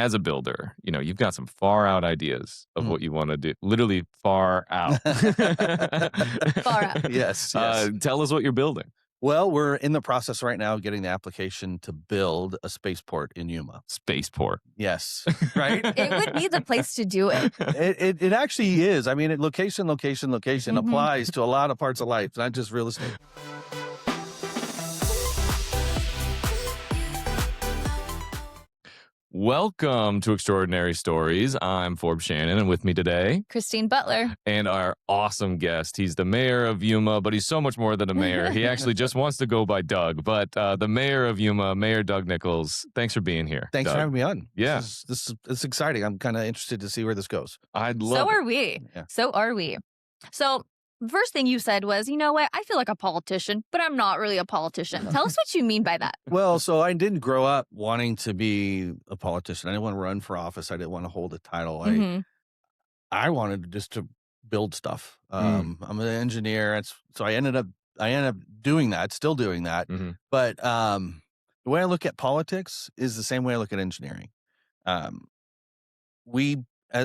as a builder, you've got some far out ideas of what you want to do. Literally far out. Far out. Yes. Tell us what you're building. Well, we're in the process right now of getting the application to build a spaceport in Yuma. Spaceport. Yes. Right? It would be the place to do it. It actually is. I mean, location applies to a lot of parts of life, not just real estate. Welcome to Extraordinary Stories. I'm Forbes Shannon, and with me today, Christine Butler. and our awesome guest. He's the mayor of Yuma, but he's so much more than a mayor. He actually just wants to go by Doug, but the mayor of Yuma, Mayor Doug Nicholls. Thanks for being here. Thanks Doug. for having me on. Yeah. It's exciting. I'm kind of interested to see where this goes. I'd love So it. are we. Yeah. So are we. So the first thing you said was, you know what? I feel like a politician, but I'm not really a politician. Tell us what you mean by that. Well, so I didn't grow up wanting to be a politician. I didn't want to run for office. I didn't want to hold a title. I wanted just to build stuff. I'm an engineer. So I ended up doing that, still doing that. But the way I look at politics is the same way I look at engineering.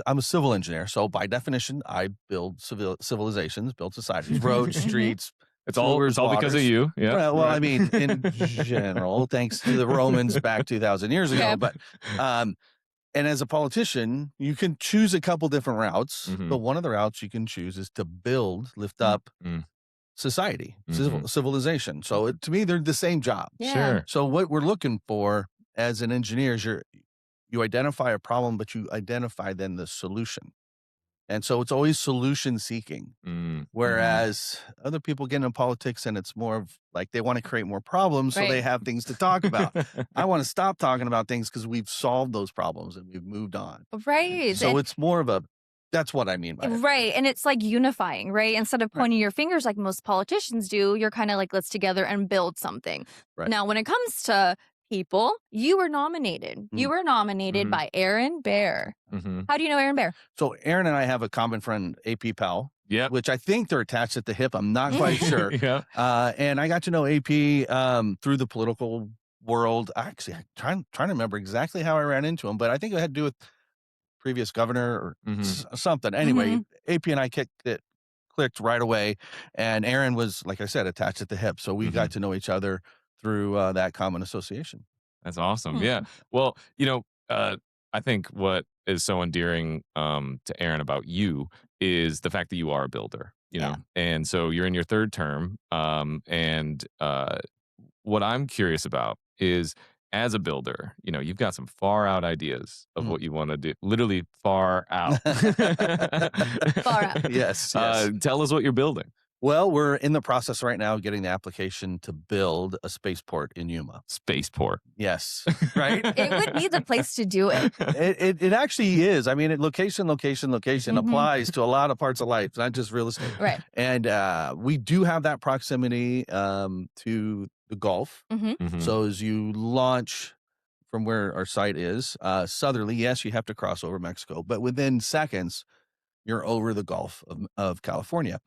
I'm a civil engineer, so by definition, I build civilizations, build societies, roads, streets. It's all because of you. Yeah. Well, I mean, in general, thanks to the Romans back 2,000 years ago. Yeah. But and as a politician, you can choose a couple different routes. But one of the routes you can choose is to lift up society, civilization. So to me, they're the same job. Yeah. Sure. So what we're looking for as an engineer is you identify a problem, but you identify then the solution. And so it's always solution seeking. Whereas other people get into politics and it's more of like they want to create more problems so they have things to talk about. I want to stop talking about things because we've solved those problems and we've moved on. Right. So it's more of that's what I mean by it. Right. And it's like unifying, right? Instead of pointing your fingers like most politicians do, you're kind of like, let's together and build something. Right. Now, when it comes to people, you were nominated. You were nominated by Aaron Bear. How do you know Aaron Bear? So Aaron and I have a common friend, AP Powell, which I think they're attached at the hip. I'm not quite sure. And I got to know AP through the political world. Actually, I'm trying to remember exactly how I ran into him, but I think it had to do with previous governor or something. Anyway, AP and I clicked right away. And Aaron was, like I said, attached at the hip. So we got to know each other through that common association. That's awesome. Yeah. Well, I think what is so endearing to Aaron about you is the fact that you are a builder, you know, and so you're in your third term. And what I'm curious about is, as a builder, you've got some far out ideas of what you want to do. Literally far out. Far out. Yes. Tell us what you're building. Well, we're in the process right now of getting the application to build a spaceport in Yuma. Spaceport. Yes. Right? It would be the place to do it. It actually is. I mean, location applies to a lot of parts of life, not just real estate. Right. And we do have that proximity to the Gulf. So as you launch from where our site is, southerly, yes, you have to cross over Mexico, but within seconds, you're over the Gulf of California.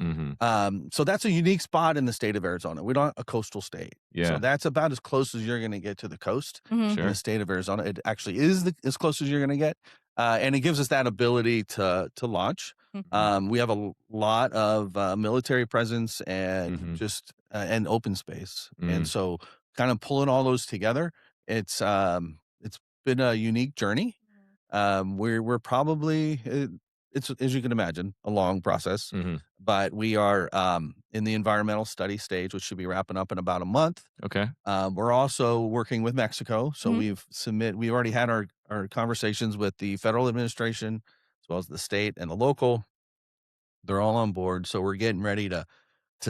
So that's a unique spot in the state of Arizona. We're not a coastal state. So that's about as close as you're going to get to the coast in the state of Arizona. It actually is as close as you're going to get. And it gives us that ability to launch. We have a lot of military presence and just and open space. And so kind of pulling all those together, it's been a unique journey. We're probably... It's, as you can imagine, a long process, but we are in the environmental study stage, which should be wrapping up in about a month. Okay. We're also working with Mexico. So we already had our conversations with the federal administration, as well as the state and the local. They're all on board. So we're getting ready to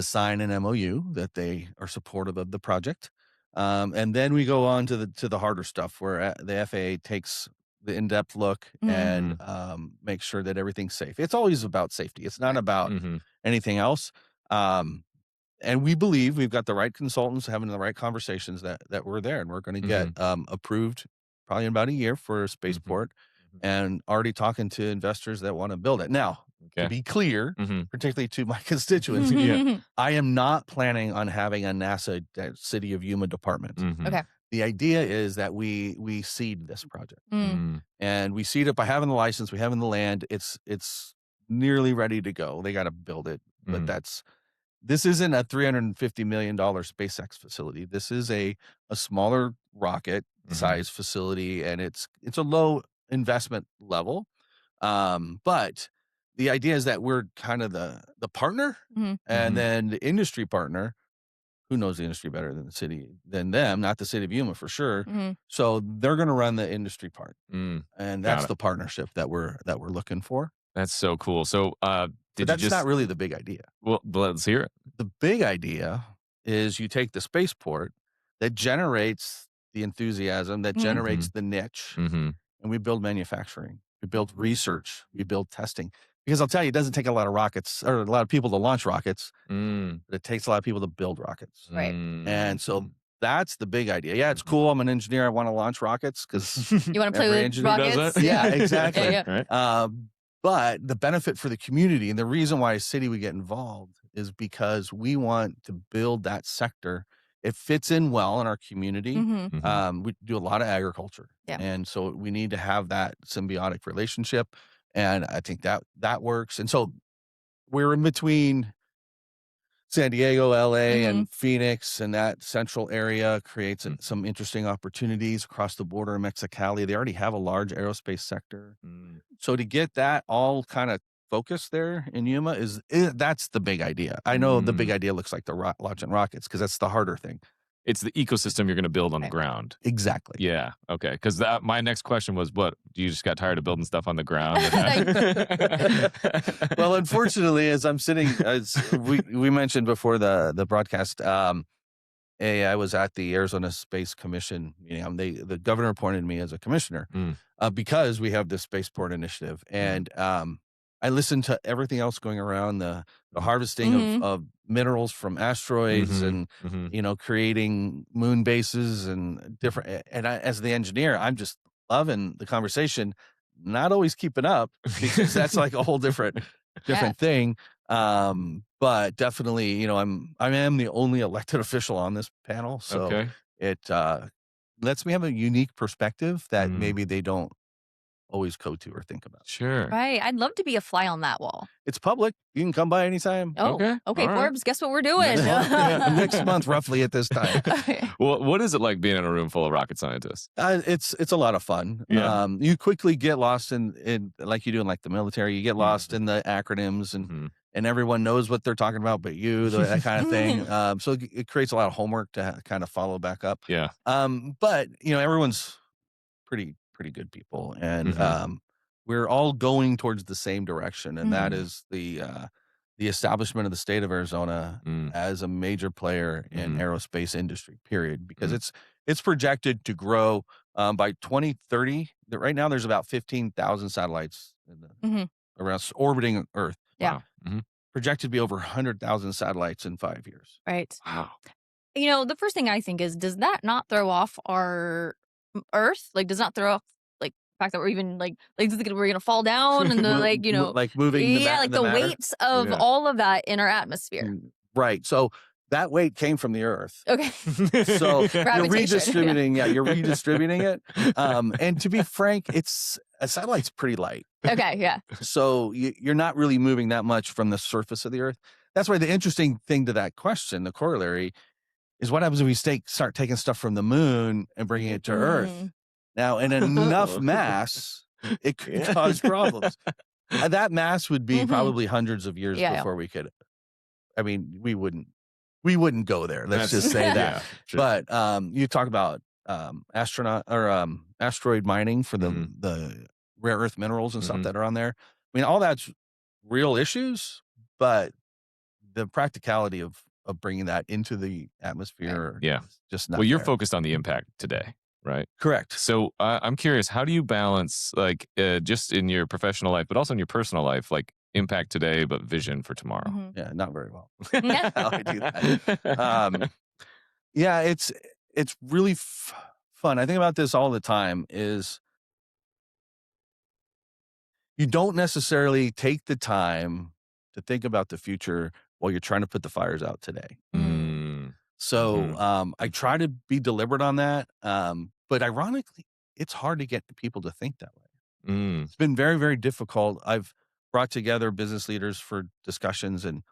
sign an MOU that they are supportive of the project. And then we go on to the harder stuff where the FAA takes the in-depth look and make sure that everything's safe. It's always about safety. It's not about anything else. And we believe we've got the right consultants having the right conversations that we're there, and we're going to get approved probably in about a year for a spaceport and already talking to investors that want to build it. Now, to be clear, particularly to my constituents, I am not planning on having a NASA City of Yuma department. Okay. the idea is that we seed this project, Mm. and we seed it by having the license, we having the land. It's nearly ready to go. They got to build it, but this isn't a $350 million SpaceX facility. This is a smaller rocket size facility, and it's a low investment level. But the idea is that we're kind of the partner, and then the industry partner. Who knows the industry better than the city than them? Not the city of Yuma for sure. So they're going to run the industry part, and that's the partnership that we're looking for. That's so cool. So, But that's not really the big idea. Well, let's hear it. The big idea is you take the spaceport that generates the enthusiasm, that generates the niche, and we build manufacturing, we build research, we build testing. Because I'll tell you, it doesn't take a lot of rockets or a lot of people to launch rockets, but it takes a lot of people to build rockets. Right. And so that's the big idea. Yeah, it's cool. I'm an engineer. I want to launch rockets because You want to play with rockets? Yeah, exactly. Yeah. But the benefit for the community and the reason why a city would get involved is because we want to build that sector. It fits in well in our community. We do a lot of agriculture. Yeah. And so we need to have that symbiotic relationship. And I think that works. And so we're in between San Diego, LA, and Phoenix, and that central area creates some interesting opportunities across the border in Mexicali. They already have a large aerospace sector. So to get that all kind of focused there in Yuma that's the big idea. I know the big idea looks like the launching rockets because that's the harder thing. It's the ecosystem you're going to build on the ground. Exactly. Yeah. Okay. Because my next question was, what? You just got tired of building stuff on the ground? Well, unfortunately, as I'm sitting, as we mentioned before the broadcast, I was at the Arizona Space Commission meeting. The governor appointed me as a commissioner because we have this spaceport initiative, and I listened to everything else going around the harvesting of minerals from asteroids and creating moon bases and different. And as the engineer, I'm just loving the conversation. Not always keeping up because that's like a whole different thing. But definitely, I am the only elected official on this panel, so it lets me have a unique perspective that maybe they don't always go to or think about. Sure. Right. I'd love to be a fly on that wall. It's public. You can come by anytime. Oh, okay. Forbes, right. Guess what we're doing? Next month, roughly at this time. Well, what is it like being in a room full of rocket scientists? It's a lot of fun. Yeah. You quickly get lost in like you do in like the military. You get lost in the acronyms and everyone knows what they're talking about, but you, that kind of thing. So it creates a lot of homework to kind of follow back up. Yeah. But everyone's pretty good people, and we're all going towards the same direction, and that is the establishment of the state of Arizona as a major player in aerospace industry. Period, because it's projected to grow by 2030. Right now, there's about 15,000 satellites around orbiting Earth. Yeah. Wow. Projected to be over 100,000 satellites in 5 years. Right. Wow. The first thing I think is, does that not throw off our Earth? Like, does not throw off like the fact that we're even like we're gonna fall down and the like moving the weights of all of that in our atmosphere. Right. So that weight came from the Earth. Okay. So you're redistributing. You're redistributing it. And to be frank, a satellite's pretty light. Okay. Yeah. So you're not really moving that much from the surface of the Earth. That's why the interesting thing to that question, the corollary, is what happens if we start taking stuff from the moon and bringing it to Earth. Now, in enough mass, it could cause problems. That mass would be probably hundreds of years before we could. I mean, we wouldn't go there. Let's just say that. Yeah, sure. But you talk about asteroid mining for the rare earth minerals and stuff that are on there. I mean, all that's real issues, but the practicality of bringing that into the atmosphere, is just not. Well, you're there. focused on the impact today, right? Correct. So I'm curious, how do you balance, like, just in your professional life, but also in your personal life, like impact today, but vision for tomorrow? Yeah, not very well. How I do that. It's really fun. I think about this all the time. Is you don't necessarily take the time to think about the future while you're trying to put the fires out today. So I try to be deliberate on that. But ironically, it's hard to get people to think that way. It's been very, very difficult. I've brought together business leaders for discussions, and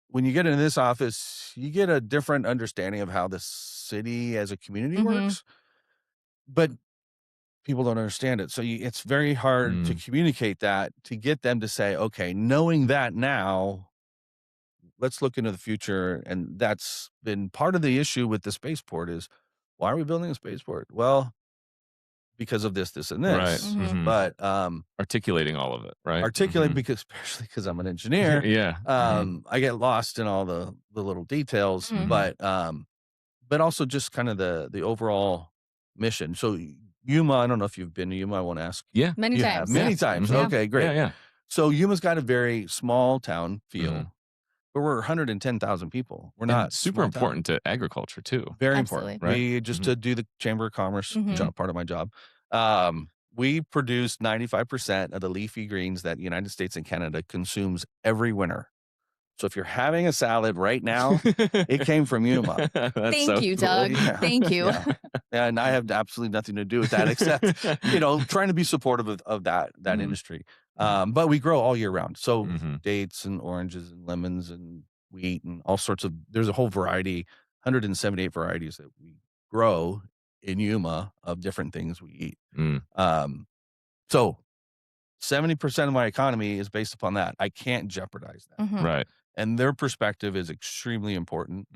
when you get into this office, you get a different understanding of how the city as a community works, but people don't understand it. So it's very hard to communicate that, to get them to say, okay, knowing that now, let's look into the future. And that's been part of the issue with the spaceport is, why are we building a spaceport? Well, because of this, this, and Right. this. But articulating all of it, right? articulate especially because I'm an engineer. Yeah. I get lost in all the little details, but also just kind of the overall mission. So Yuma, I don't know if you've been to Yuma. I won't ask. Yeah. Many You times. have. Many times. Yeah. Okay, great. Yeah. So Yuma's got a very small town feel, but we're 110,000 people. We're not super important to agriculture too. Very Absolutely. important. Right. We just to do the Chamber of Commerce job, part of my job. We produce 95% of the leafy greens that the United States and Canada consumes every winter. So if you're having a salad right now, it came from Yuma. Thank you, Doug. Yeah. Thank you. Yeah. And I have absolutely nothing to do with that except, trying to be supportive of that industry. But we grow all year round. So dates and oranges and lemons and wheat and all sorts of, there's a whole variety, 178 varieties that we grow in Yuma of different things we eat. So 70% of my economy is based upon that. I can't jeopardize that. Right. And their perspective is extremely important.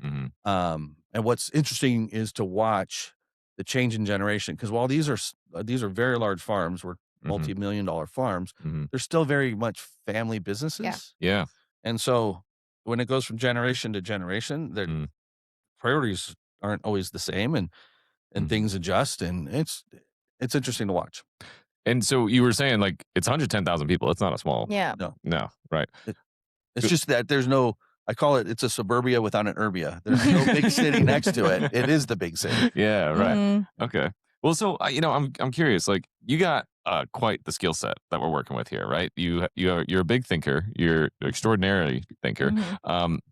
And what's interesting is to watch the change in generation, because while these are very large farms, we're multi-million-dollar farms, they're still very much family businesses. Yeah. And so when it goes from generation to generation, their priorities aren't always the same, and things adjust, and it's interesting to watch. And so you were saying like it's 110,000 people. It's not a small. Yeah. No. Right. It's just that I call it's a suburbia without an urbia. There's no big city next to it. It is the big city. Yeah. Right. Okay. Well, so I'm curious. Like you got quite the skill set that we're working with here, right? You're a big thinker. You're an extraordinary thinker.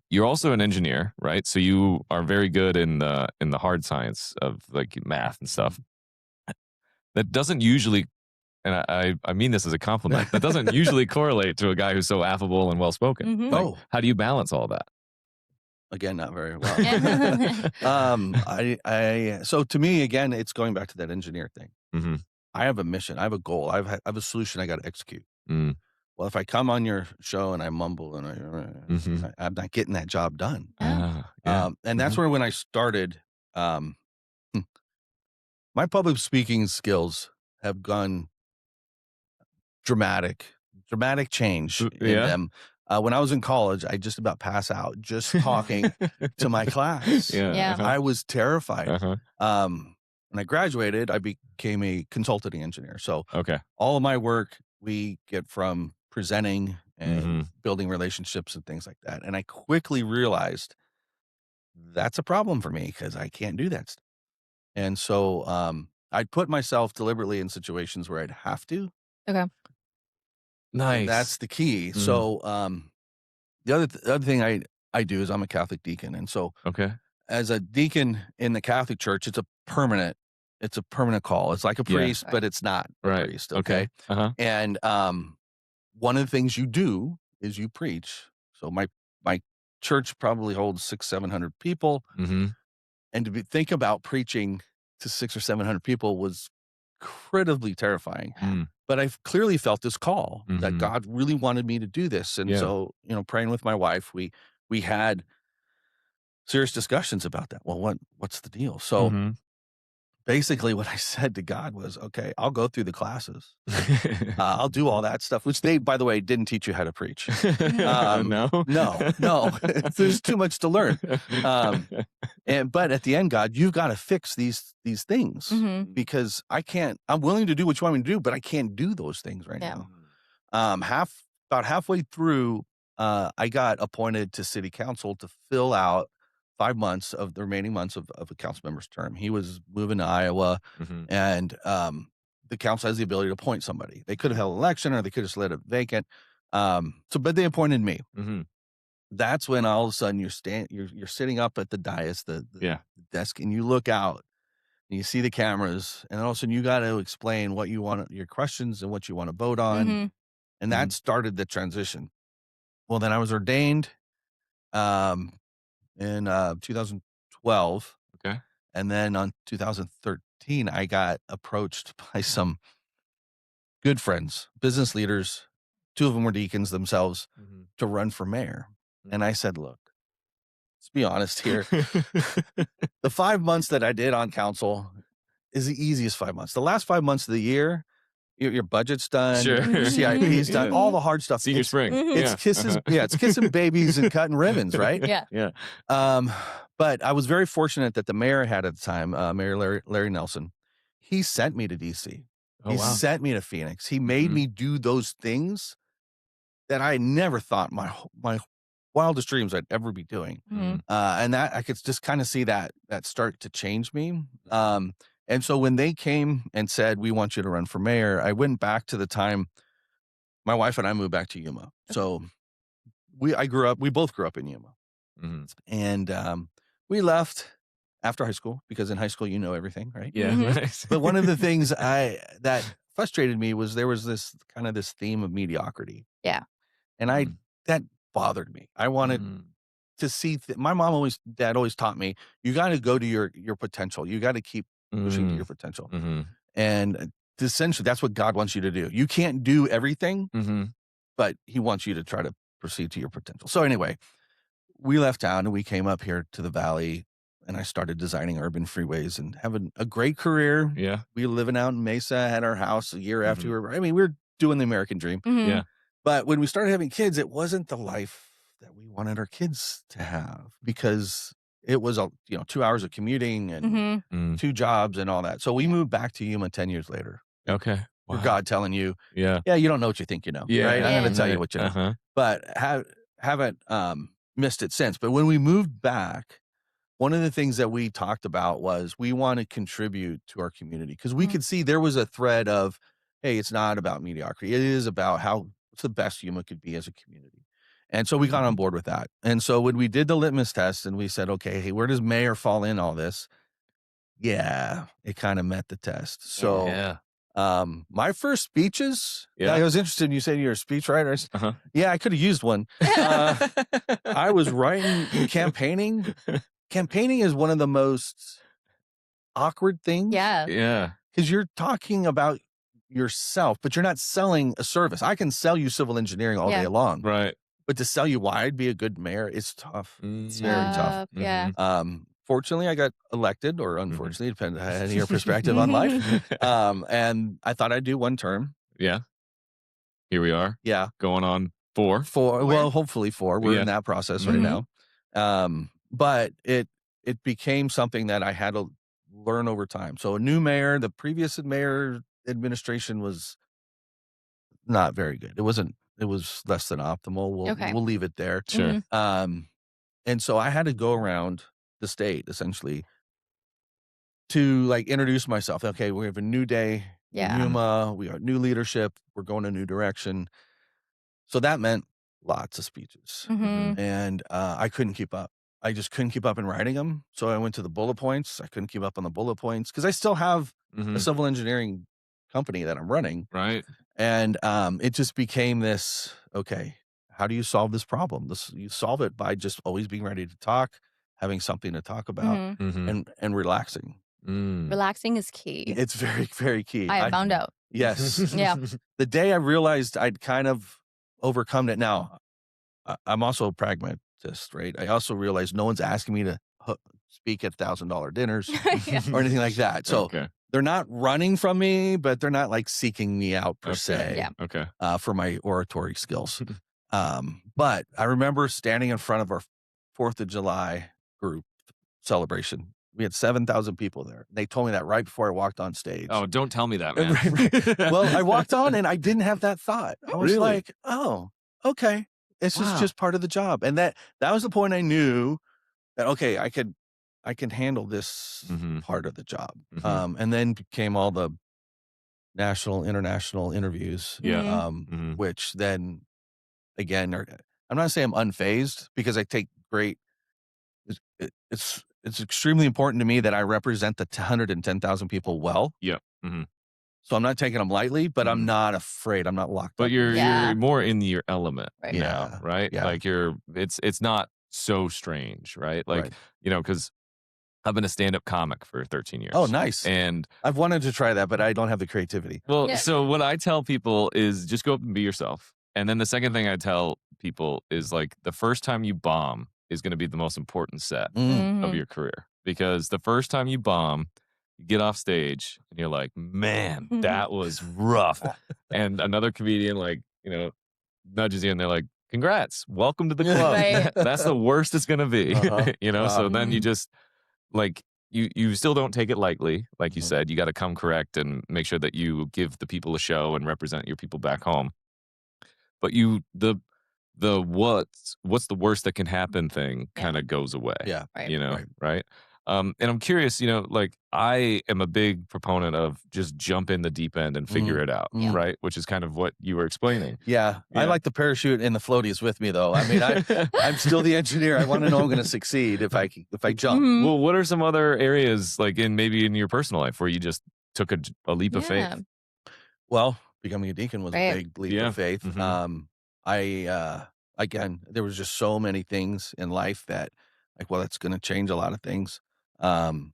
You're also an engineer, right? So you are very good in the hard science of like math and stuff. That doesn't usually, and I mean this as a compliment, that doesn't usually correlate to a guy who's so affable and well spoken. Like, how do you balance all that? Again, not very well. So to me, again, it's going back to that engineer thing. I have a mission. I have a goal. I have a solution I got to execute. Well, if I come on your show and I mumble and I'm not getting that job done. And that's where when I started, my public speaking skills have gone dramatic change in them. When I was in college, I just about pass out just talking to my class. I was terrified. When I graduated, I became a consulting engineer. So all of my work we get from presenting and building relationships and things like that. And I quickly realized that's a problem for me because I can't do that stuff. And so I'd put myself deliberately in situations where I'd have to. Okay. Nice. And that's the key. So the other thing I do is I'm a Catholic deacon. And so as a deacon in the Catholic Church, it's a permanent call. It's like a priest, but it's not a priest. Okay. And one of the things you do is you preach. So my church probably holds 600-700 people. And to think about preaching to 600 or 700 people was incredibly terrifying. But I've clearly felt this call that God really wanted me to do this. And so, praying with my wife, we had serious discussions about that. Well, what's the deal? So basically what I said to God was, okay, I'll go through the classes. I'll do all that stuff, which they, by the way, didn't teach you how to preach. No. There's too much to learn. But at the end, God, you've got to fix these things because I'm willing to do what you want me to do, but I can't do those things right now. About halfway through, I got appointed to city council to fill out 5 months of the remaining months of a council member's term. He was moving to Iowa, and the council has the ability to appoint somebody. They could have held an election, or they could have just let it vacant. But they appointed me. that's when all of a sudden you're sitting up at the dais, the desk, and you look out and you see the cameras, and all of a sudden you got to explain what you want, your questions and what you want to vote on. Mm-hmm. And that started the transition. Well, then I was ordained um, in 2012. Okay. And then on 2013, I got approached by some good friends, business leaders. Two of them were deacons themselves to run for mayor. And I said, look, let's be honest here. The 5 months that I did on council is the easiest 5 months. The last 5 months of the year, your budget's done, Sure. your CIP's done, all the hard stuff. Senior spring. It's kisses. It's kissing babies and cutting ribbons, right? Yeah. But I was very fortunate that the mayor had at the time, Mayor Larry Nelson, he sent me to DC. He sent me to Phoenix. He made me do those things that I never thought my wildest dreams I'd ever be doing. And that I could just kind of see that start to change me. And so when they came and said, we want you to run for mayor, I went back to the time my wife and I moved back to Yuma. So we both grew up in Yuma. And we left after high school because in high school, you know everything, right? Yeah. Right. But one of the things that frustrated me was there was this theme of mediocrity. Yeah. And that bothered me. I wanted to see, my dad always taught me, you got to go to your potential. You got to keep pushing to your potential. And essentially that's what God wants you to do. You can't do everything, but he wants you to try to proceed to your potential. So anyway, we left town and we came up here to the valley, and I started designing urban freeways and having a great career. Yeah. We were living out in Mesa, had our house a year after we were doing the American dream. Yeah. But when we started having kids, it wasn't the life that we wanted our kids to have because it was 2 hours of commuting and 2 jobs and all that. So we moved back to Yuma 10 years later. Okay. For God telling you, yeah, you don't know what you think you know. Yeah. Right? I'm going to tell you what you know. But haven't missed it since. But when we moved back, one of the things that we talked about was we want to contribute to our community because we could see there was a thread of, hey, it's not about mediocrity. It is about what's the best Yuma could be as a community. And so we got on board with that. And so when we did the litmus test and we said, okay, hey, where does mayor fall in all this? Yeah, it kind of met the test. So my first speeches, I was interested in you saying you're a speechwriter. Yeah, I could have used one. I was writing campaigning. Campaigning is one of the most awkward things. Yeah. Yeah. Because you're talking about yourself, but you're not selling a service. I can sell you civil engineering all day long. Right. But to sell you why I'd be a good mayor, it's tough. It's very tough. Yeah. Fortunately, I got elected, or unfortunately, depending on your perspective on life. And I thought I'd do one term. Yeah. Here we are. Yeah. Going on 4. Well, hopefully 4. We're in that process right now. But it became something that I had to learn over time. So a new mayor, the previous mayor administration was not very good. It was less than optimal. We'll leave it there. Sure. And so I had to go around the state essentially to introduce myself. Okay, we have a new day in Yuma. We got new leadership. We're going a new direction. So that meant lots of speeches. And I couldn't keep up. I just couldn't keep up in writing them. So I went to the bullet points. I couldn't keep up on the bullet points because I still have a civil engineering company that I'm running. Right. And it just became this, okay, how do you solve this problem? You solve it by just always being ready to talk, having something to talk about, and relaxing. Relaxing is key. It's very, very key. I found out. Yes. Yeah. The day I realized I'd kind of overcome it. Now, I'm also a pragmatist, right? I also realized no one's asking me to speak at $1,000 dinners or anything like that. So they're not running from me, but they're not seeking me out per se. Yeah. Okay. For my oratory skills. But I remember standing in front of our 4th of July group celebration. We had 7,000 people there. They told me that right before I walked on stage. Oh, don't tell me that, man. Right. Well, I walked on and I didn't have that thought. I was like, oh, okay. It's just part of the job. And that was the point I knew that, okay, I can handle this part of the job. And then came all the national, international interviews, which then again, I'm not saying I'm unfazed because I take great. It's extremely important to me that I represent the 110,000 people well. Yep. Mhm. So I'm not taking them lightly, but I'm Mhm. not afraid. I'm not locked But up in Yeah. you're more in your element Right. now, Yeah. right? Yeah. Like it's not so strange, right? Like, Right. because I've been a stand-up comic for 13 Oh, years. nice. And I've wanted to try that, but I don't have the creativity. well, Yeah. so what I tell people is just go up and be yourself. And then the second thing I tell people is like the first time you bomb is going to be the most important set of Mhm. your career because the first time you bomb, you get off stage and you're like, man, that was rough. And another comedian, like, nudges you and they're like, congrats, welcome to the club. Right. That's the worst it's going to be. So then you Mhm. just like, you still don't take it lightly, like you Mhm. said. You got to come correct and make sure that you give the people a show and represent your people back home. But the what's the worst that can happen thing Yeah. kind of goes away. Yeah. Right. Right. Right? And I'm curious, like I am a big proponent of just jump in the deep end and figure Mhm. it out, Mhm. right? Which is kind of what you were explaining. Yeah. I Yeah. like the parachute and the floaties with me, though. I mean, I'm still the engineer. I want to know I'm going to succeed if I jump. Mhm. Well, what are some other areas, like maybe in your personal life, where you just took a leap of Yeah. faith? Well, becoming a deacon was a Right. big leap Yeah. of faith. Mhm. Again, there was just so many things in life that, like, well, it's going to change a lot of things. Um,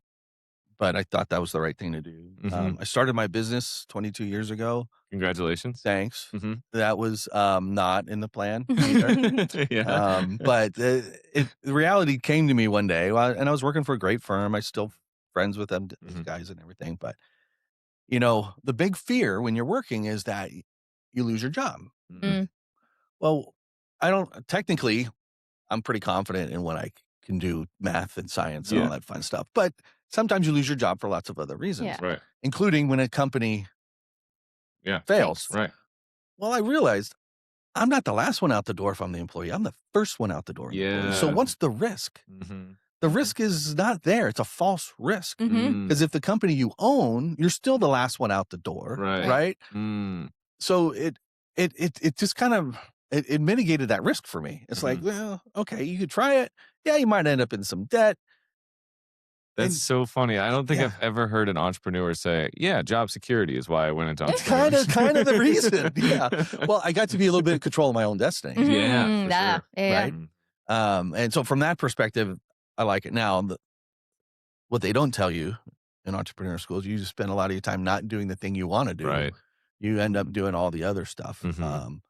but I thought that was the right thing to do. Mhm. I started my business 22 years ago. Congratulations. Thanks. Mhm. That was not in the plan either. Yeah. But the reality came to me one day, and I was working for a great firm. I still friends with them, these Mhm. guys and everything. But the big fear when you're working is that you lose your job. Mhm. Mm. Well, I don't technically. I'm pretty confident in what I can do, math and science and all Yeah. that fun stuff. But sometimes you lose your job for lots of other reasons, Yeah. Right. including when a company Yeah. fails. Thanks. Right. Well, I realized I'm not the last one out the door if I'm the employee. I'm the first one out the door. Yeah. So what's the risk? Mhm. The risk is not there. It's a false risk. Mhm. Because if the company you own, you're still the last one out the door, Right. right? Mm. So it just kind of it mitigated that risk for me. It's like, Mhm. well, okay, you could try it. Yeah, you might end up in some debt. That's And so funny. I don't think yeah, I've ever heard an entrepreneur say, "Yeah, job security is why I went into it's kind entrepreneurship." of the reason. Yeah. Well, I got to be a little bit in control of my own destiny, Yeah, Mhm. for Yeah. sure. Yeah. right? Mhm. And so from that perspective, I like it. Now, what they don't tell you in entrepreneur schools, you just spend a lot of your time not doing the thing you want to do. Right. You end up doing all the other stuff. Mhm.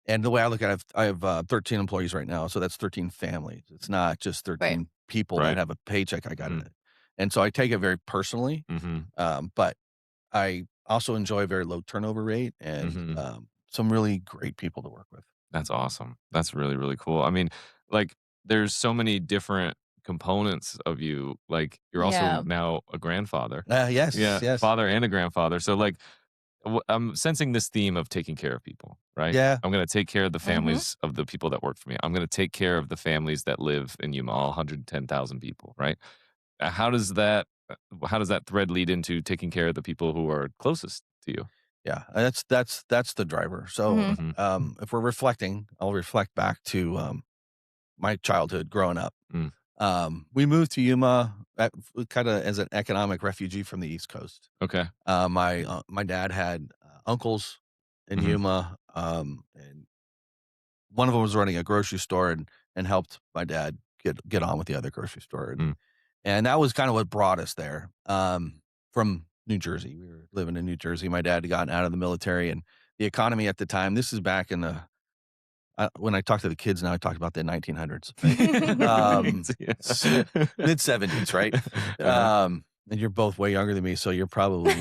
And the way I look at it, I have 13 employees right now, so that's 13 families. It's not just Right. 13 people Right. that have a paycheck I got in Mm. it. And so I take it very personally. Mhm. But I also enjoy a very low turnover rate and Mhm. some really great people to work with. That's awesome. That's really, really cool. I mean, like, there's so many different components of you. Like, you're also Yeah. now a grandfather. Yes, Yeah, yes. father and a grandfather. So, like, I'm sensing this theme of taking care of people, right? Yeah. I'm going to take care of the Mhm. families of the people that work for me. I'm going to take care of the families that live in Yuma, all 110,000 people, right? How does that thread lead into taking care of the people who are closest to you? Yeah. That's the driver. So Mhm. Mhm. if we're reflecting, I'll reflect back to my childhood growing up. Mm. We moved to Yuma kind of as an economic refugee from the East Coast. Okay. My dad had uncles in Mhm. Yuma, and one of them was running a grocery store and helped my dad get on with the other grocery store, Mm. and that was kind of what brought us there. From New Jersey, we were living in New Jersey. My dad had gotten out of the military, and the economy at the time. This is back in the when I talk to the kids now, I talk about the 1900s, right? Mid 70s, right? Uh-huh. And you're both way younger than me, so you're probably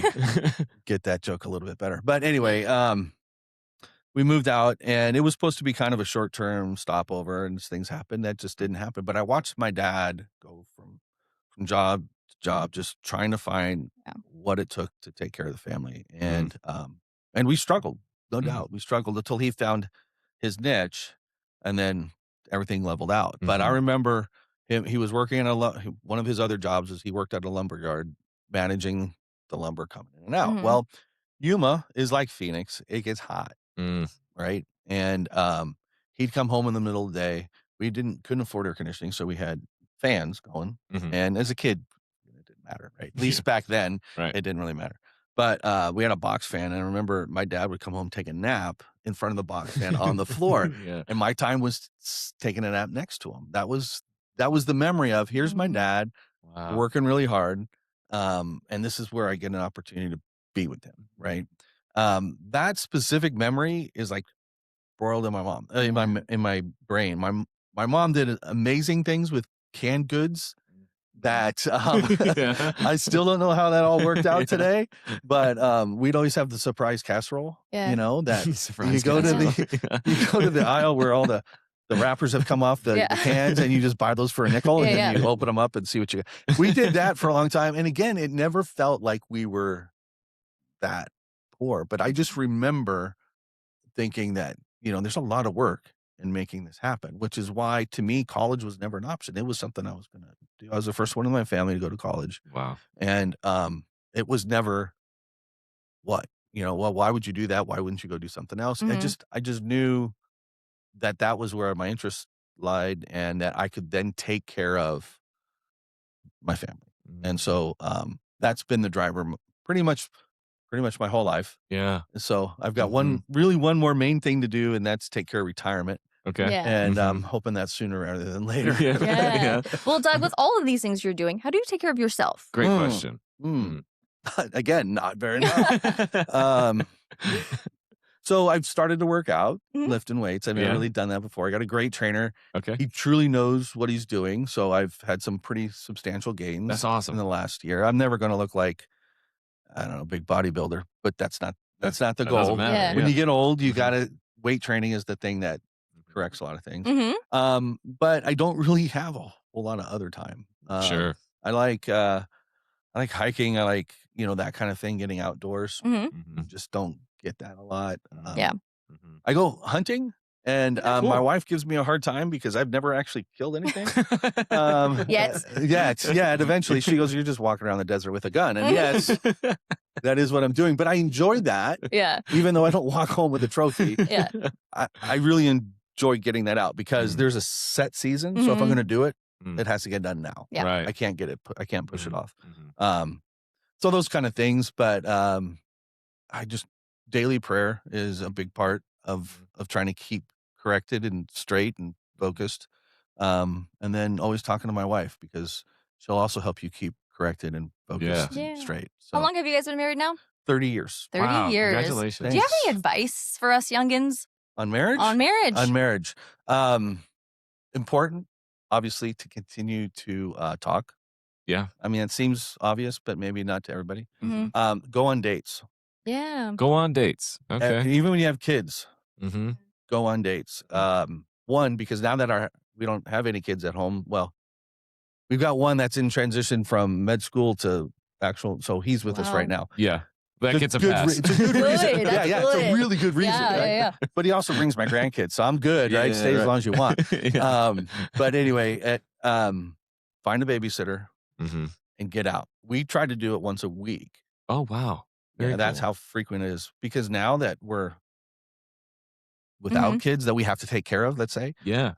get that joke a little bit better. But anyway, we moved out and it was supposed to be kind of a short-term stopover and things happened that just didn't happen. But I watched my dad go from job to job, just trying to find Yeah. what it took to take care of the family. Mhm. And we struggled, no Mhm. doubt. We struggled until he found his niche and then everything leveled out. But I Mhm. remember he was working in one of his other jobs is he worked at a lumber yard managing the lumber coming in and out. Mhm. Well, Yuma is like Phoenix. It gets hot, Mm. right? And he'd come home in the middle of the day. We couldn't afford air conditioning, so we had fans going. And as a kid, it didn't matter, right? At least back then, it didn't really matter. But we had a box fan, and I remember my dad would come home, take a nap in front of the box fan on the floor, and my time was taking a nap next to him. That was the memory of, here's my dad working really hard, and this is where I get an opportunity to be with him, right? That specific memory is like broiled in my mom, in my brain. My mom did amazing things with canned goods that I still don't know how that all worked out today, but we'd always have the surprise casserole, you know, that you go to the aisle where all the wrappers have come off the cans, and you just buy those for a nickel, and then you open them up and see what you got. We did that for a long time, and again, it never felt like we were that poor, but I just remember thinking that, you know, there's a lot of work in making this happen, which is why, to me, college was never an option. It was something I was going to do. I was the first one in my family to go to college. Wow. And it was never well, why would you do that? Why wouldn't you go do something else? I just knew that was where my interest lied, and that I could then take care of my family. And so that's been the driver pretty much my whole life. Yeah. So I've got one more main thing to do, and that's take care of retirement. Okay. Yeah. And I'm hoping that's sooner rather than later. Yeah. Well, Doug, with all of these things you're doing, how do you take care of yourself? Great question. Again, not very enough. So I've started to work out, lifting weights. I've never really done that before. I got a great trainer. Okay. He truly knows what he's doing. So I've had some pretty substantial gains. That's awesome. In the last year. I'm never going to look like, I don't know, big bodybuilder, but that's not the goal. Doesn't matter. When you get old, you weight training is the thing that corrects a lot of things. But I don't really have a whole lot of other time. Sure. I like hiking. I like, that kind of thing, getting outdoors. Just don't get that a lot. I go hunting, and my wife gives me a hard time because I've never actually killed anything. Yes. And eventually she goes, "You're just walking around the desert with a gun." And yes, that is what I'm doing. But I enjoy that. Yeah. Even though I don't walk home with a trophy. Yeah. I really enjoy getting that out because there's a set season. So if I'm going to do it, it has to get done now. Yeah. Right. I can't push it off. So those kind of things. But daily prayer is a big part of trying to keep corrected and straight and focused. And then always talking to my wife, because she'll also help you keep corrected and focused and straight. So, how long have you guys been married now? 30 years. 30 years. Congratulations. Do you have any advice for us youngins? On marriage? On marriage. Important, obviously, to continue to talk. Yeah. I mean, it seems obvious, but maybe not to everybody. Go on dates. Yeah. Go on dates. Okay. Even when you have kids, go on dates. One, because now that we don't have any kids at home, well, we've got one that's in transition from med school to actual, so he's with us right now. Yeah. That gets a pass. It's a good reason. That's It's a really good reason. Yeah. But he also brings my grandkids, so I'm good, right? Stay as long as you want. But anyway, find a babysitter and get out. We try to do it once a week. Oh, wow. That's how frequent it is. Because now that we're without kids that we have to take care of, let's say. Yeah.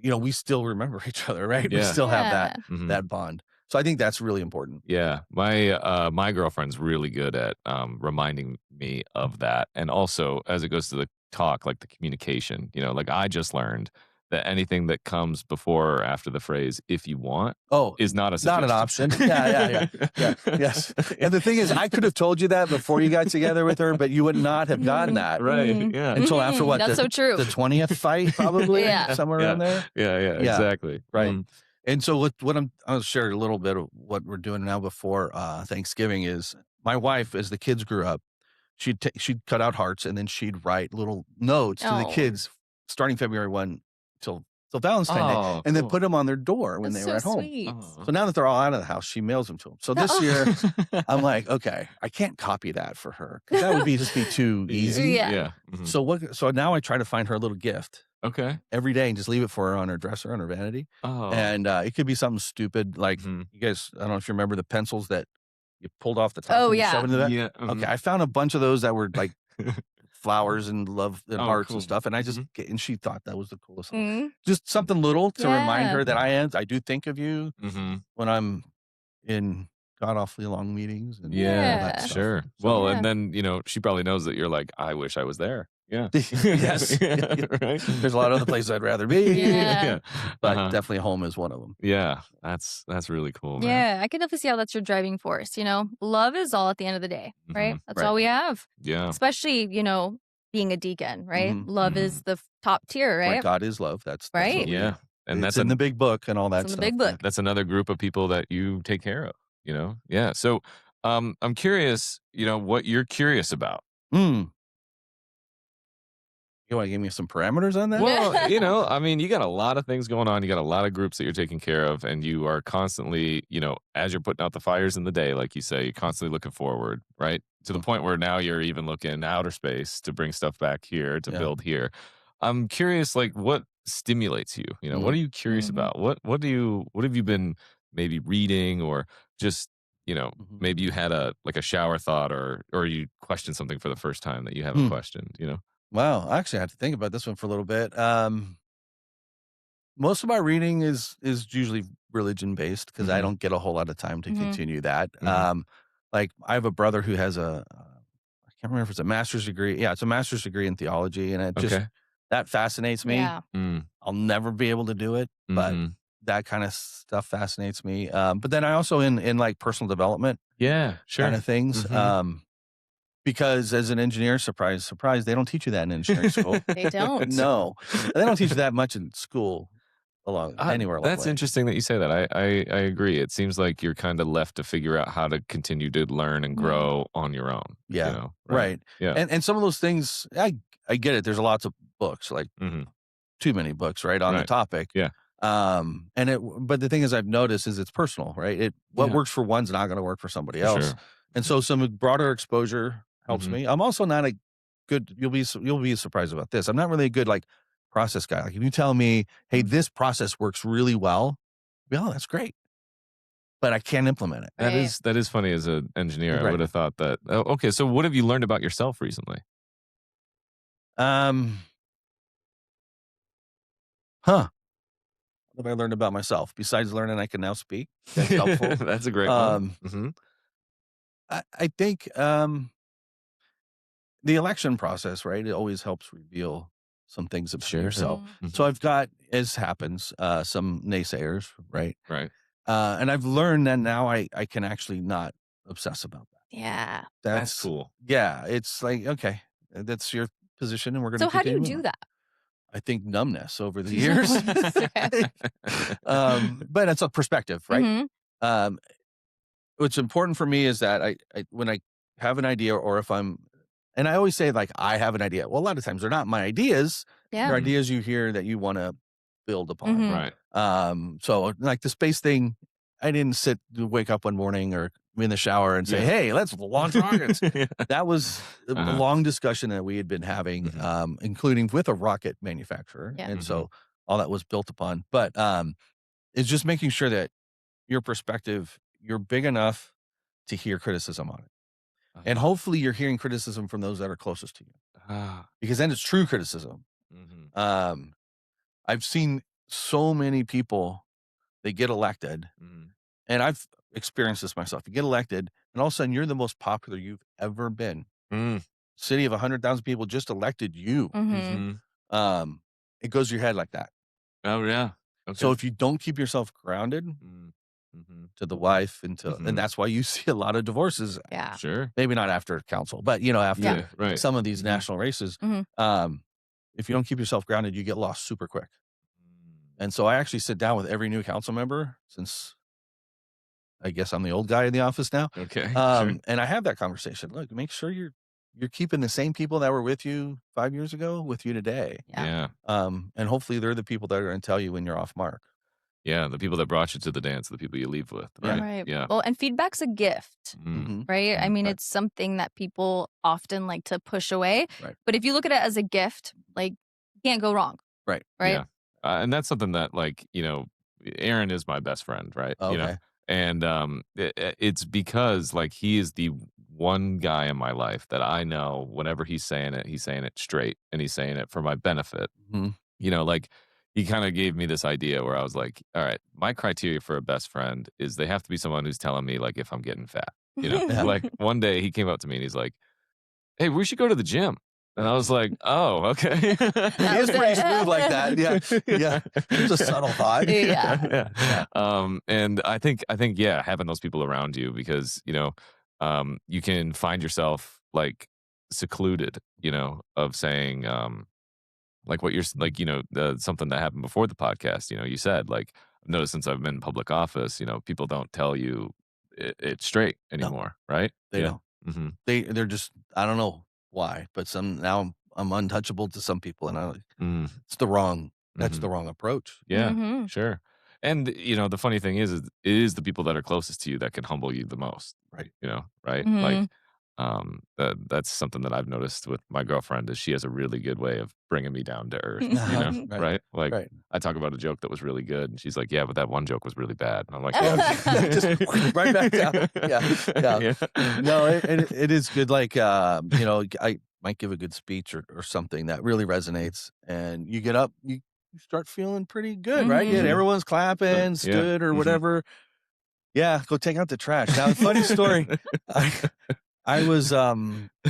We still remember each other, right? We still have that bond. So I think that's really important. Yeah. My girlfriend's really good at reminding me of that. And also, as it goes to the talk, like the communication, like I just learned that anything that comes before or after the phrase "if you want" is not a not an option. Yeah. Yes. And the thing is, I could have told you that before you got together with her, but you would not have gotten that, right? Yeah. Until after what? That's so true. The 20th fight, probably. Somewhere around there. Yeah. Exactly. Right. And so I'll share a little bit of what we're doing now before Thanksgiving. Is my wife, as the kids grew up, she'd cut out hearts, and then she'd write little notes to the kids starting February 1 till Valentine's Day, and then put them on their door when they were at home. Sweet. So now that they're all out of the house, she mails them to them. So this year, I'm like, okay, I can't copy that for her, because that would just be too easy. Yeah. So now I try to find her a little gift. Okay. Every day, and just leave it for her on her dresser, on her vanity. And it could be something stupid, like you guys. I don't know if you remember the pencils that you pulled off the top. Oh, and you yeah. shoved into that. Yeah. Okay, I found a bunch of those that were like flowers and love and hearts cool. and stuff. And I just and she thought that was the coolest. Mm. Just something little to remind Yeah. her that I do think of you when I'm in god awfully long meetings and all Yeah. that stuff. Sure. So, Well, Yeah. and then, she probably knows that you're like, I wish I was there. Yeah. yes, Right? there's a lot of other places I'd rather be. Yeah. But Uh-huh. definitely home is one of them. Yeah. That's really cool, man. Yeah, I can definitely see how that's your driving force. Love is all at the end of the day, right? That's all we have. Yeah. Especially, being a deacon, right? Mhm. Love is the top tier, Like right? God is love. That's Right. what we- Yeah. And it's that's in the big book and all that It's in stuff. the big book. that's another group of people that you take care of, Yeah. So I'm curious, what you're curious about. You want to give me some parameters on that? Well, I mean, you got a lot of things going on. You got a lot of groups that you're taking care of, and you are constantly, as you're putting out the fires in the day, like you say, you're constantly looking forward, right? To the point where now you're even looking outer space to bring stuff back here to build here. I'm curious, like, what stimulates you? What are you curious about? What have you been maybe reading, or just maybe you had a shower thought, or you questioned something for the first time that you haven't questioned, Wow, I actually had to think about this one for a little bit. Most of my reading is usually religion based because I don't get a whole lot of time to continue that. Like I have a brother who has I can't remember if it's a master's degree. Yeah, it's a master's degree in theology, and it just that fascinates me. Yeah. I'll never be able to do it, but that kind of stuff fascinates me. But then I also in like personal development, Yeah, sure. kind of things. Because as an engineer, surprise, surprise, they don't teach you that in engineering school. They don't. No, they don't teach you that much in school anywhere along the That's way. interesting that you say that. I agree. It seems like you're kind of left to figure out how to continue to learn and grow on your own. Yeah, right? right. Yeah. And some of those things, I get it. There's lots of books, like too many books, right, on the topic. Yeah. But the thing is, I've noticed is it's personal, right? What works for one's not going to work for somebody else. Sure. And so some broader exposure helps me. I'm also not a good. You'll be surprised about this. I'm not really a good like process guy. Like if you tell me, hey, this process works really well, that's great, but I can't implement it. That is funny as an engineer. I Right. would have thought that. Oh, okay, so what have you learned about yourself recently? What have I learned about myself besides learning I can now speak? That's helpful. That's a great one. I think the election process, right? It always helps reveal some things about yourself. So I've got, as happens, some naysayers, right? Right. And I've learned that now I can actually not obsess about that. Yeah. That's cool. Yeah, it's like, okay, that's your position, and we're going to. So how do you do that? I think numbness over the years. But it's a perspective, right? What's important for me is that I when I have an idea, or if and I always say like I have an idea. Well, a lot of times they're not my ideas. Yeah. They're ideas you hear that you want to build upon. Right. So like the space thing, I didn't wake up one morning or in the shower and say, hey, let's launch rockets. That was a long discussion that we had been having, including with a rocket manufacturer. Yeah. And so all that was built upon. But it's just making sure that your perspective, you're big enough to hear criticism on it. And hopefully you're hearing criticism from those that are closest to you. Because then it's true criticism. I've seen so many people, they get elected, and I've experienced this myself. You get elected, and all of a sudden you're the most popular you've ever been. City of 100,000 people just elected you. It goes to your head like that. Oh, yeah. Okay. So if you don't keep yourself grounded to the wife and that's why you see a lot of divorces. Yeah. Sure. Maybe not after council, but after some of these national races. If you don't keep yourself grounded, you get lost super quick. And so I actually sit down with every new council member, since I guess I'm the old guy in the office now. Okay. Sure. And I have that conversation. Look, make sure you're keeping the same people that were with you 5 years ago with you today. Yeah. And hopefully they're the people that are going to tell you when you're off mark. Yeah, the people that brought you to the dance, the people you leave with, right? Right. Yeah. Well, and feedback's a gift, right? I mean, Right. it's something that people often like to push away. Right. But if you look at it as a gift, like, you can't go wrong. Right. Right. Yeah. And that's something that, like, Aaron is my best friend, right? Okay. And it's because like he is the one guy in my life that I know whenever he's saying it straight and he's saying it for my benefit. Mhm. Like he kind of gave me this idea where I was like, all right, my criteria for a best friend is they have to be someone who's telling me like if I'm getting fat. Yeah. Like one day he came up to me and he's like, "Hey, we should go to the gym." And I was like, "Oh, okay." He That is was pretty it. smooth like that. Yeah. Yeah. It's a subtle thought. Yeah. And I think yeah, having those people around you because you can find yourself like secluded, of saying like what you're like, something that happened before the podcast. You said like I've noticed since I've been in public office, people don't tell you it straight No, anymore, right? they Yeah. don't. Hmm. They're just, I don't know why, but now I'm untouchable to some people, and Mm. it's the wrong. That's Mhm. the wrong approach. Yeah, Mhm. sure. And the funny thing is it is the people that are closest to you that can humble you the most. Right. Right? Like Mhm. that's something that I've noticed with my girlfriend is she has a really good way of bringing me down to earth, Right. right? Like Right. I talk about a joke that was really good and she's like, "Yeah, but that one joke was really bad." And I'm like, Yeah. Just right back down. Yeah. Yeah. Yeah. No, it is good. Like, I might give a good speech or something that really resonates, and you get up, you start feeling pretty good, right? Yeah, Mhm. everyone's clapping, Yeah. stood or Mhm. whatever. Yeah, go take out the trash. Now, funny story. I was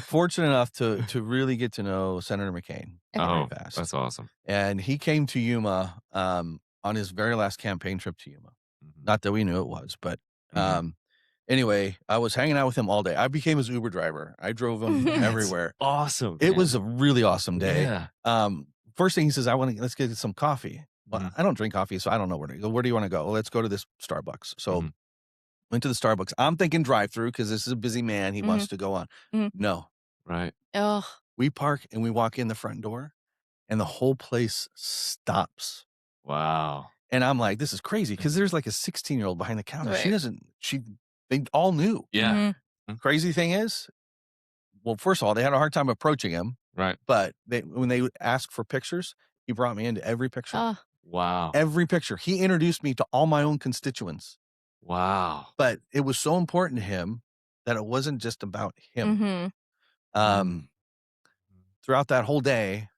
fortunate enough to really get to know Senator McCain very Oh, fast, that's awesome. and he came to Yuma on his very last campaign trip to Yuma. Mhm. Not that we knew it was, but Mhm. anyway, I was hanging out with him all day. I became his Uber driver. I drove him everywhere. Awesome. It Man. was a really awesome day. Yeah. First thing he says, let's get some coffee. Well, Mhm. I don't drink coffee, so I don't know where to go. Where do you want to go? Well, let's go to this Starbucks. So Mhm. went to the Starbucks. I'm thinking drive-through because this is a busy man. He wants to go on. Mhm. No, Right. Ugh. we park and we walk in the front door, and the whole place stops. Wow. And I'm like, this is crazy because there's like a 16-year-old behind the counter. Right. They all knew. Yeah. Mhm. Crazy thing is, well, first of all, they had a hard time approaching him, Right. but when they asked for pictures, he brought me into every picture. Oh. Wow. Every picture. He introduced me to all my own constituents. Wow. But it was so important to him that it wasn't just about him. Mhm. Throughout that whole day,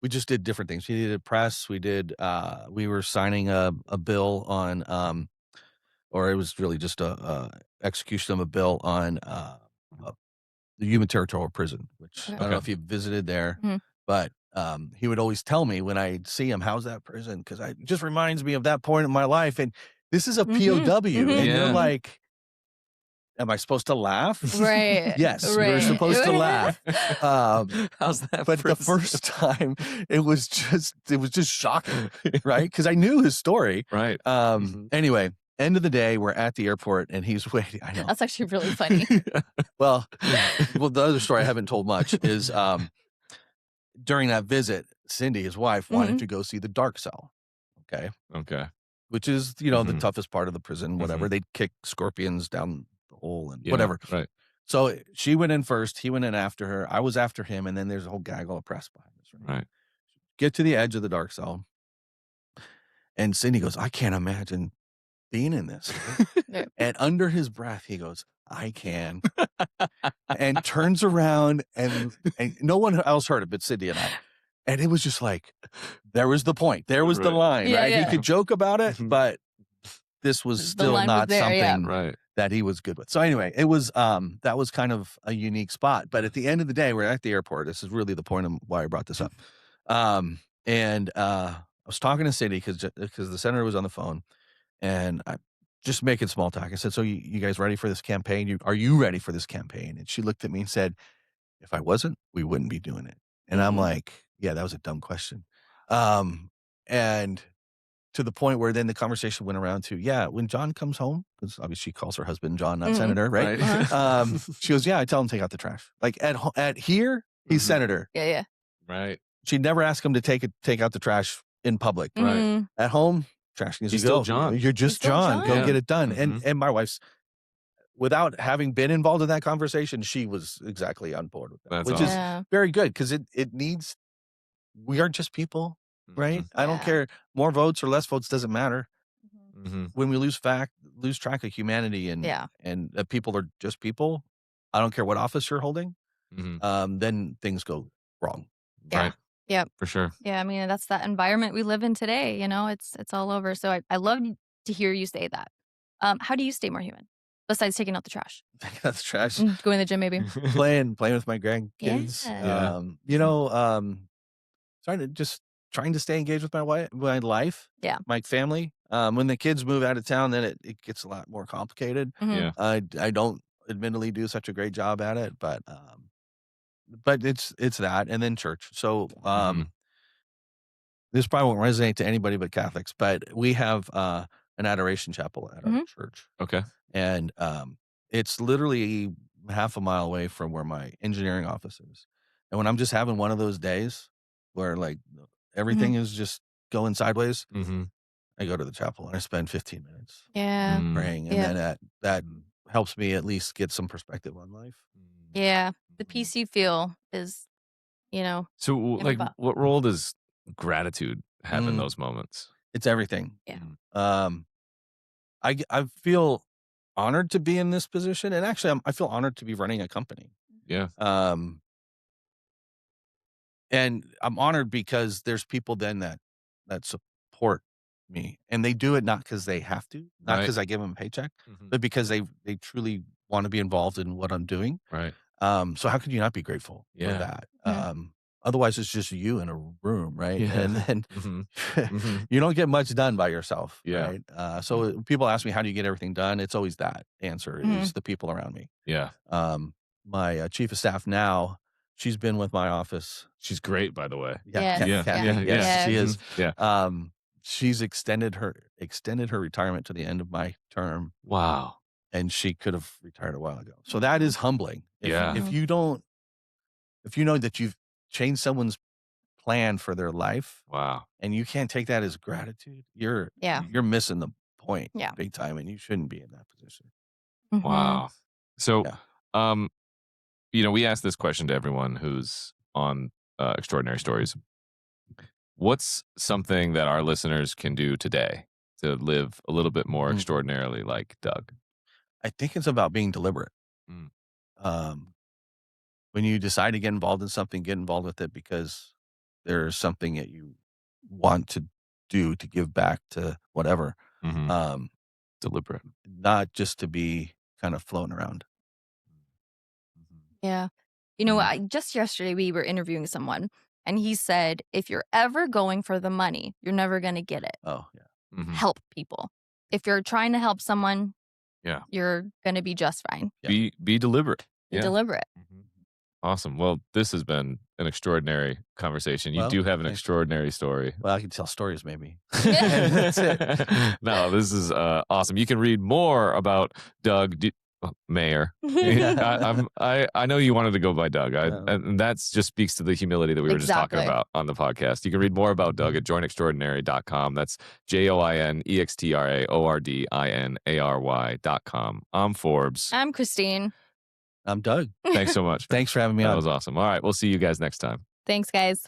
we just did different things. We did press. We were signing a bill on, or it was really just a execution of a bill on the Yuma Territorial Prison, which I don't know if you've visited there, Mhm. but he would always tell me when I see him, "How's that prison?" Because it just reminds me of that point in my life. And this is a POW, and you're Yeah. like, "Am I supposed to laugh?" Right. Yes, Right. you're supposed to laugh. How's that? But the first time, it was just shocking, right? Because I knew his story. Right. Anyway, end of the day, we're at the airport, and he's waiting. I know. That's actually really funny. Well, the other story I haven't told much is during that visit, Cindy, his wife, wanted to go see the dark cell. Okay. Okay. Which is, the Mhm. toughest part of the prison, whatever. Mhm. They'd kick scorpions down the hole and Yeah, whatever. Right. So she went in first. He went in after her. I was after him. And then there's a whole gaggle of press behind us. Right. Get to the edge of the dark cell. And Cindy goes, I can't imagine being in this. Right. And under his breath, he goes, I can. And turns around and no one else heard it but Cindy and I. And it was just like, there was the point. There was the Right. line, Yeah, right? yeah. He could joke about it, Mhm. but this was The still line was not there, yeah. something Right. that he was good with. So anyway, it was that was kind of a unique spot. But at the end of the day, we're at the airport. This is really the point of why I brought this up. And I was talking to Cindy because the senator was on the phone, and I just making small talk. I said, "So you guys ready for this campaign? Are you ready for this campaign?" And she looked at me and said, "If I wasn't, we wouldn't be doing it." And I'm Mhm. like, "Yeah, that was a dumb question." And to the point where then the conversation went around to, yeah, when John comes home, because obviously she calls her husband John, not Mhm. Senator, right? Right. She goes, yeah, I tell him to take out the trash. Like at here, he's Mhm. Senator. Yeah, yeah. Right. She'd never ask him to take out the trash in public. Right. Mhm. At home, trash needs He's to go. still John. You're just still John. John. Go Yeah. get it done. Mhm. And my wife's, without having been involved in that conversation, she was exactly on board with that, That's which awesome. is Yeah. very good because it needs. We are just people, right? Mhm. I don't Yeah. care more votes or less votes doesn't matter. when we lose track of humanity and that people are just people, I don't care what office you're holding, then things go wrong. Yeah. Right. Yep. For sure. Yeah, I mean, that's that environment we live in today, it's all over. So I love to hear you say that. How do you stay more human? Besides taking out the trash? That's trash. Going to the gym, maybe? Playing with my grandkids. Yeah. Trying to stay engaged with my life. Yeah. My family. When the kids move out of town, then it gets a lot more complicated. Yeah. I don't admittedly do such a great job at it, but it's that, and then church. So this probably won't resonate to anybody but Catholics, but we have an adoration chapel at our church. Okay. And it's literally half a mile away from where my engineering office is. And when I'm just having one of those days where like everything is just going sideways, I go to the chapel and I spend 15 minutes praying. And then that helps me at least get some perspective on life. Yeah. The peace you feel is, So, like, what role does gratitude have in those moments? It's everything. Yeah. I feel honored to be in this position, and actually, I feel honored to be running a company. Yeah. And I'm honored because there's people then that support me, and they do it not because they have to, not because I give them a paycheck, but because they truly want to be involved in what I'm doing. Right. So how could you not be grateful for that? Otherwise, it's just you in a room, right? Yeah. And then you don't get much done by yourself, right? So people ask me, how do you get everything done? It's always that answer is the people around me. Yeah. My chief of staff now, she's been with my office. She's great, by the way. Yes, she is. Yeah. She's extended her retirement to the end of my term. Wow. And she could have retired a while ago. So that is humbling. If you know that you've changed someone's plan for their life. Wow. And you can't take that as gratitude, you're missing the point big time, and you shouldn't be in that position. Wow. So, we ask this question to everyone who's on Extraordinary Stories. What's something that our listeners can do today to live a little bit more extraordinarily like Doug? I think it's about being deliberate. When you decide to get involved in something, get involved with it because there's something that you want to do to give back to whatever. Deliberate. Not just to be kind of floating around. Yeah. Just yesterday we were interviewing someone and he said, if you're ever going for the money, you're never going to get it. Oh, yeah. Help people. If you're trying to help someone, you're going to be just fine. Yeah. Be deliberate. Be deliberate. Awesome. Well, this has been an extraordinary conversation. You do have an extraordinary story. Well, I can tell stories maybe. That's it. No, this is awesome. You can read more about Doug Mayer. I know you wanted to go by Doug. And that just speaks to the humility that we were just talking about on the podcast. You can read more about Doug at joinextraordinary.com. That's joinextraordinary.com. I'm Forbes. I'm Christine. I'm Doug. Thanks so much. Thanks for having me on. That was awesome. All right. We'll see you guys next time. Thanks, guys.